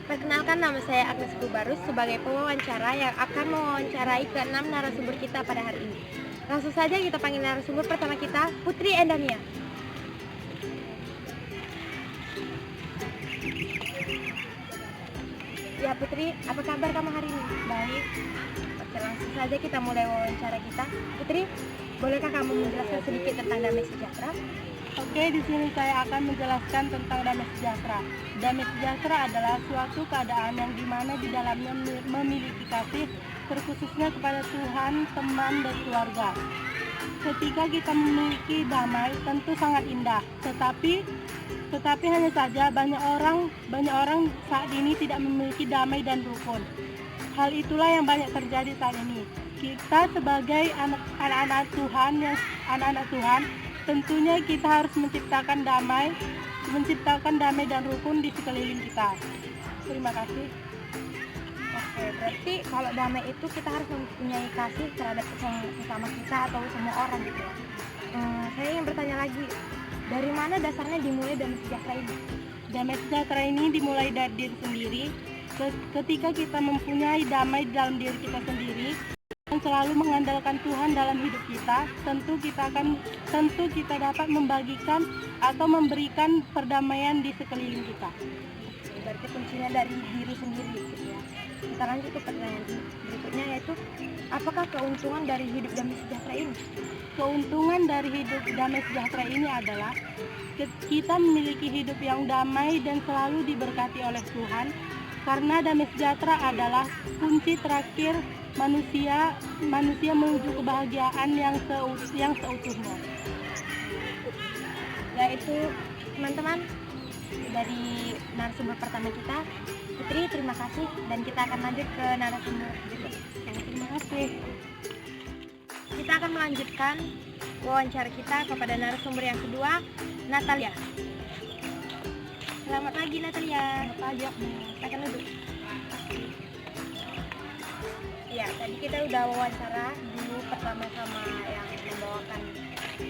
Perkenalkan, nama saya Agnes Kubarus sebagai pewawancara yang akan mewawancarai ke-6 narasumber kita pada hari ini. Langsung saja kita panggil narasumber pertama kita, Putri Endania. Ya Putri, apa kabar kamu hari ini? Baik. Oke, langsung saja kita mulai wawancara kita. Putri, bolehkah kamu menjelaskan sedikit tentang damai sejahtera? Oke, di sini saya akan menjelaskan tentang damai sejahtera. Damai sejahtera adalah suatu keadaan yang dimana di dalamnya memiliki kasih, terkhususnya kepada Tuhan, teman, dan keluarga. Ketika kita memiliki damai, tentu sangat indah. Tetapi hanya saja banyak orang saat ini tidak memiliki damai dan rukun. Hal itulah yang banyak terjadi saat ini. Kita sebagai anak-anak Tuhan, tentunya kita harus menciptakan damai dan rukun di sekeliling kita. Terima kasih. Oke, berarti kalau damai itu kita harus mempunyai kasih terhadap sesama kita atau semua orang gitu ya. Saya ingin bertanya lagi, dari mana dasarnya dimulai damai sejahtera ini? Damai sejahtera ini dimulai dari diri sendiri. Ketika kita mempunyai damai dalam diri kita sendiri dan selalu mengandalkan Tuhan dalam hidup kita, tentu kita dapat membagikan atau memberikan perdamaian di sekeliling kita. Berarti kuncinya dari diri sendiri gitu ya. Kita lanjut ke pertanyaan berikutnya, yaitu apakah keuntungan dari hidup damai sejahtera ini? Keuntungan dari hidup damai sejahtera ini adalah kita memiliki hidup yang damai dan selalu diberkati oleh Tuhan, karena damai sejahtera adalah kunci terakhir manusia menuju kebahagiaan yang seutuhnya. Yaitu teman-teman, dari narasumber pertama kita, Putri, terima kasih, dan kita akan lanjut ke narasumber berikut. Terima kasih. Kita akan melanjutkan wawancara kita kepada narasumber yang kedua, Natalia. Selamat pagi Natalia. Selamat pagi, Agnes. Silakan duduk. Ya, tadi kita udah wawancara dulu pertama sama yang membawakan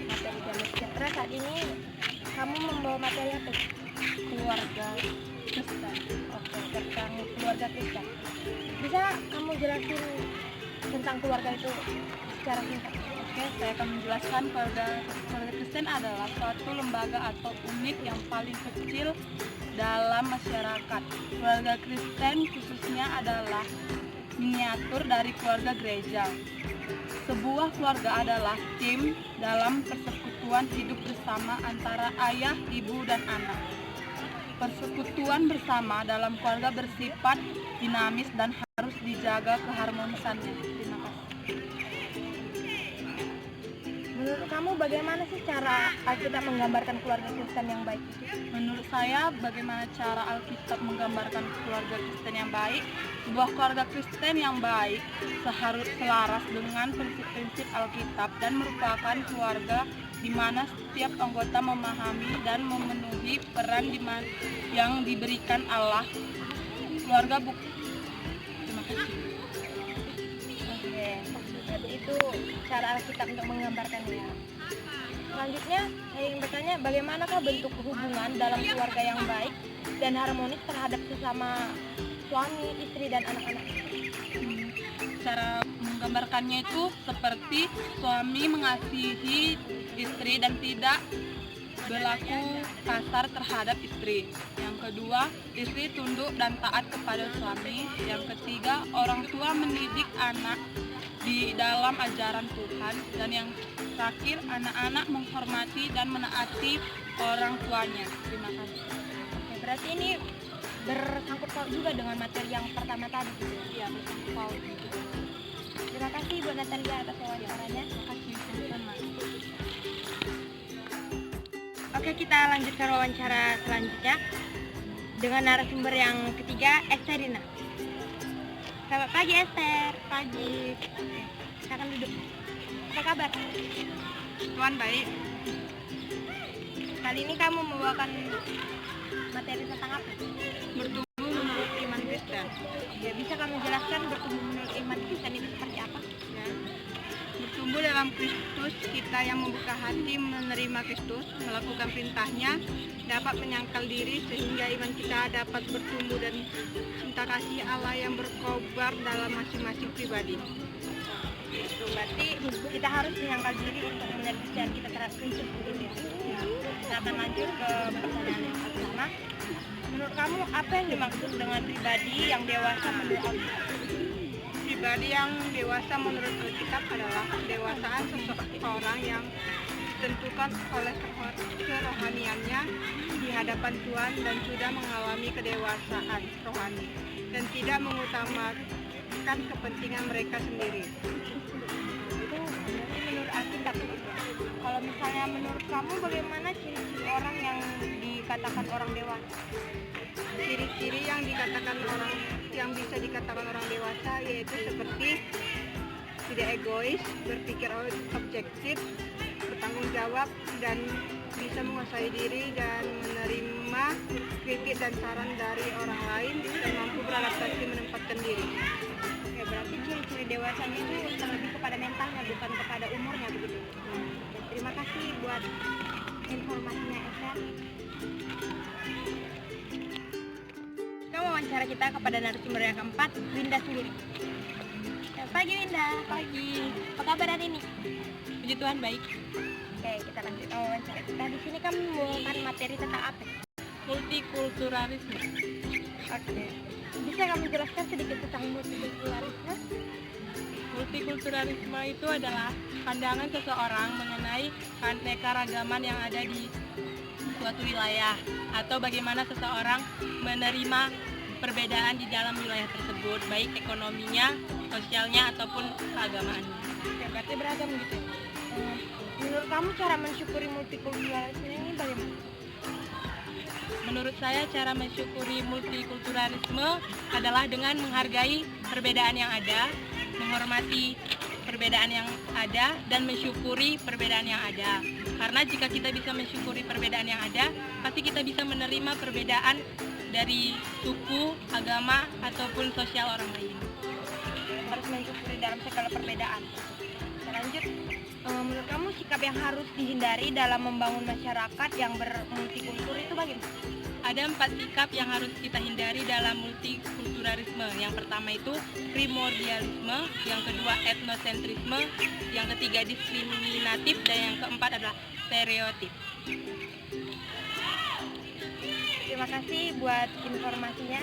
materi damai sejahtera. Saat ini kamu membawa materi apa? Keluarga Kristen. Oke, tentang keluarga Kristen. Bisa kamu jelasin tentang keluarga itu secara singkat? Oke, saya akan menjelaskan keluarga Kristen adalah suatu lembaga atau unit yang paling kecil dalam masyarakat. Keluarga Kristen khususnya adalah miniatur dari keluarga gereja. Sebuah keluarga adalah tim dalam persekutuan hidup bersama antara ayah, ibu, dan anak. Persekutuan bersama dalam keluarga bersifat dinamis dan harus dijaga keharmonisannya. Terima kasih. Menurut kamu bagaimana sih cara Alkitab menggambarkan keluarga Kristen yang baik itu? Menurut saya, bagaimana cara Alkitab menggambarkan keluarga Kristen yang baik? Sebuah keluarga Kristen yang baik selaras dengan prinsip-prinsip Alkitab dan merupakan keluarga di mana setiap anggota memahami dan memenuhi peran yang diberikan Allah. Terima kasih. Oke, berarti itu cara Alkitab untuk menggambarkannya. Selanjutnya, saya ingin bertanya, bagaimanakah bentuk hubungan dalam keluarga yang baik dan harmonis terhadap sesama suami, istri, dan anak-anak? Cara menggambarkannya itu seperti suami mengasihi istri dan tidak berlaku kasar terhadap istri. Yang kedua, istri tunduk dan taat kepada suami. Yang ketiga, orang tua mendidik anak di dalam ajaran Tuhan. Dan yang terakhir, anak-anak menghormati dan menaati orang tuanya. Terima kasih. Oke, berarti ini bersangkut paut juga dengan materi yang pertama tadi gitu ya? Iya, bersangkut paut. Terima kasih buat Natalia atas wawancaranya. Terima kasih sama-sama. Oke, kita lanjutkan wawancara selanjutnya dengan narasumber yang ketiga, Esterina. Selamat pagi Esther. Pagi. Silakan duduk. Apa kabar? Tuhan baik. Kali ini kamu membawakan materi tentang apa? Bertumbuh menurut iman Kristen. Ya, bisa kamu jelaskan bertumbuh menurut iman Kristen itu seperti apa? Ya. Bertumbuh dalam Kristus, kita yang membuka hati menerima Kristus, melakukan perintahnya, dapat menyangkal diri sehingga iman kita dapat bertumbuh dan cinta kasih Allah yang berkobar dalam masing-masing pribadi. Itu berarti kita harus menyangkal diri untuk melihat kepercayaan kita terhadap Kristus begitu ya. Kita akan lanjut ke pertanyaan yang pertama. Menurut kamu apa yang dimaksud dengan pribadi yang dewasa menurut Alkitab? Pribadi yang dewasa menurut Alkitab adalah kedewasaan seseorang yang ditentukan oleh kerohaniannya di hadapan Tuhan dan sudah mengalami kedewasaan rohani dan tidak mengutamakan kepentingan mereka sendiri. Itu menurut Alkitab begitu. Kalau misalnya menurut kamu bagaimana ciri-ciri orang yang dikatakan orang dewasa? Ciri-ciri yang bisa dikatakan orang dewasa yaitu seperti tidak egois, berpikir objektif, bertanggung jawab, dan bisa menguasai diri dan menerima kritik dan saran dari orang lain dan mampu beradaptasi menempatkan diri. Ya, berarti ciri-ciri dewasanya itu lebih kepada mentalnya bukan kepada umurnya begitu. Terima kasih buat informasinya Esa. Kita wawancara kita kepada narasumber yang keempat, Winda Sendiri. Selamat pagi Winda. Pagi. Apa kabar hari ini? Puji Tuhan baik. Oke, kita lanjut wawancara kita. Di sini kamu membawakan materi tentang apa? Multikulturalisme. Oke. Bisa kamu jelaskan sedikit tentang multikulturalisme? Multikulturalisme itu adalah pandangan seseorang mengenai keanekaragaman yang ada di suatu wilayah atau bagaimana seseorang menerima perbedaan di dalam wilayah tersebut, baik ekonominya, sosialnya ataupun keagamaannya. Ya, berarti beragam gitu. Menurut kamu cara mensyukuri multikulturalisme ini bagaimana? Menurut saya cara mensyukuri multikulturalisme adalah dengan menghargai perbedaan yang ada, menghormati perbedaan yang ada, dan mensyukuri perbedaan yang ada. Karena jika kita bisa mensyukuri perbedaan yang ada, pasti kita bisa menerima perbedaan dari suku, agama, ataupun sosial orang lain. Harus mensyukuri dalam segala perbedaan. Kita lanjut. Menurut kamu sikap yang harus dihindari dalam membangun masyarakat yang bermultikultur itu bagaimana? Ada 4 sikap yang harus kita hindari dalam multikulturalisme. Yang pertama itu primordialisme, yang kedua etnosentrisme, yang ketiga diskriminatif, dan yang keempat adalah stereotip. Terima kasih buat informasinya.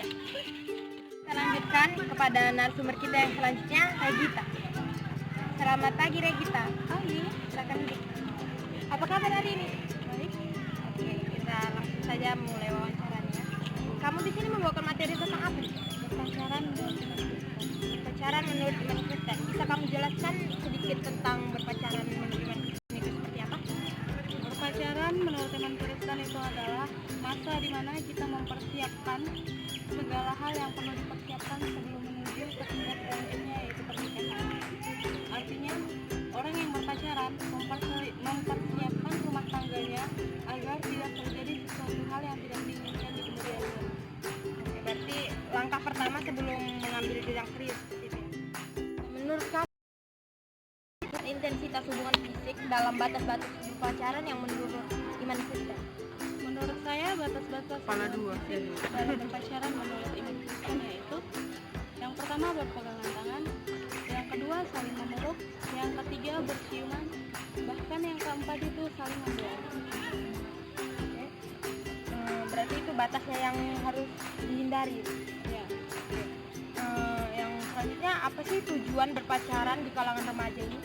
Kita lanjutkan kepada narasumber kita yang selanjutnya, Regita. Selamat pagi Regita. Pagi. Silakan Regita. Apa kabar hari ini? Baik. Oke, kita langsung saja mulai wawancaranya. Kamu di sini membawakan materi tentang apa? Berpacaran Berpacaran menurut iman Kristen. Bisa kamu jelaskan sedikit tentang berpacaran menurut iman Kristen itu seperti apa? Berpacaran menurut teman Kristen itu adalah masa di mana kita mempersiapkan segala hal yang perlu dipersiapkan sebelum menuju ke tingkat selanjutnya yaitu pernikahan. Artinya orang yang berpacaran mempersiapkan rumah tangganya agar tidak terjadi sesuatu hal yang tidak diinginkan di kemudian hari. Oke, berarti langkah pertama sebelum mengambil jenjang serius gitu ya. Menurut kamu intensitas hubungan fisik dalam batas-batas berpacaran yang menurut iman Kristen? Menurut saya batas-batas hubungan fisik dalam berpacaran menurut iman Kristen yaitu yang pertama berpegangan tangan, yang kedua saling memeluk, yang ketiga berciuman, bahkan yang keempat itu saling membuang. Oke. Berarti itu batasnya yang harus dihindari. Ya. Yang selanjutnya apa sih tujuan berpacaran di kalangan remaja ini?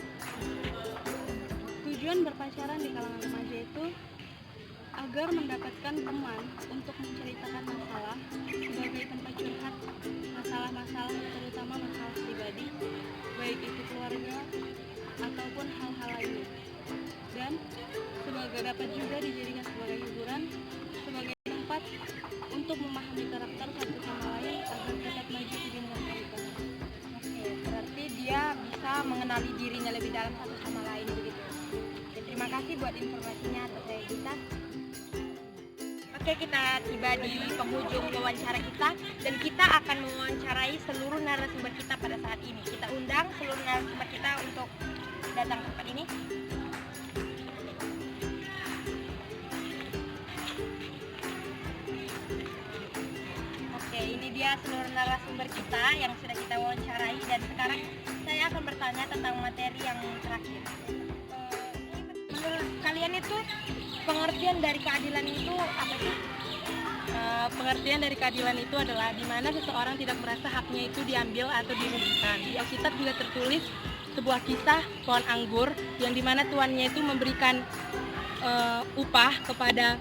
Tujuan berpacaran di kalangan remaja itu agar mendapatkan teman untuk menceritakan masalah sebagai tempat curhat masalah-masalah, terutama masalah pribadi, baik itu keluarga ataupun hal-hal lainnya, dan sebagai dapat juga dijadikan sebagai hiburan, sebagai tempat untuk memahami karakter satu sama lain agar dapat maju di dunia pernikahan. Oke, berarti dia bisa mengenali dirinya lebih dalam satu sama lain begitu. Oke, terima kasih buat informasinya atas saya kita. Oke, kita tiba di penghujung wawancara kita dan kita akan mewawancarai seluruh narasumber kita pada saat ini. Kita undang seluruh narasumber kita untuk datang ke tempat ini. Oke, ini dia seluruh narasumber kita yang sudah kita wawancarai dan sekarang saya akan bertanya tentang materi yang terakhir. Menurut kalian itu pengertian dari keadilan itu apa sih? Pengertian dari keadilan itu adalah di mana seseorang tidak merasa haknya itu diambil atau dirugikan. Di Alkitab juga tertulis sebuah kisah pohon anggur yang dimana tuannya itu memberikan upah kepada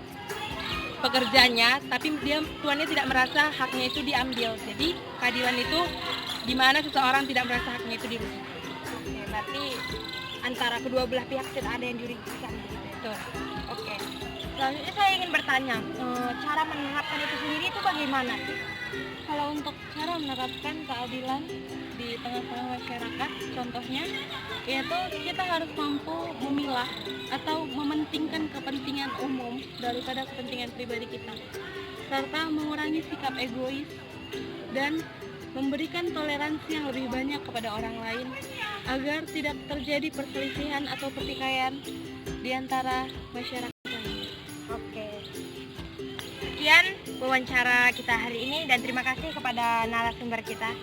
pekerjanya, tapi tuannya tidak merasa haknya itu diambil. Jadi keadilan itu di mana seseorang tidak merasa haknya itu dirugikan. Oke, berarti antara kedua belah pihak tidak ada yang dirugikan gitu ya? Betul. Oke. Selanjutnya saya ingin bertanya, cara menerapkan itu sendiri itu bagaimana sih? Kalau untuk cara menerapkan keadilan di tengah-tengah masyarakat, contohnya yaitu kita harus mampu memilah atau mementingkan kepentingan umum daripada kepentingan pribadi kita, serta mengurangi sikap egois dan memberikan toleransi yang lebih banyak kepada orang lain agar tidak terjadi perselisihan atau pertikaian di antara masyarakat lain. Oke. Sekian wawancara kita hari ini dan terima kasih kepada narasumber kita.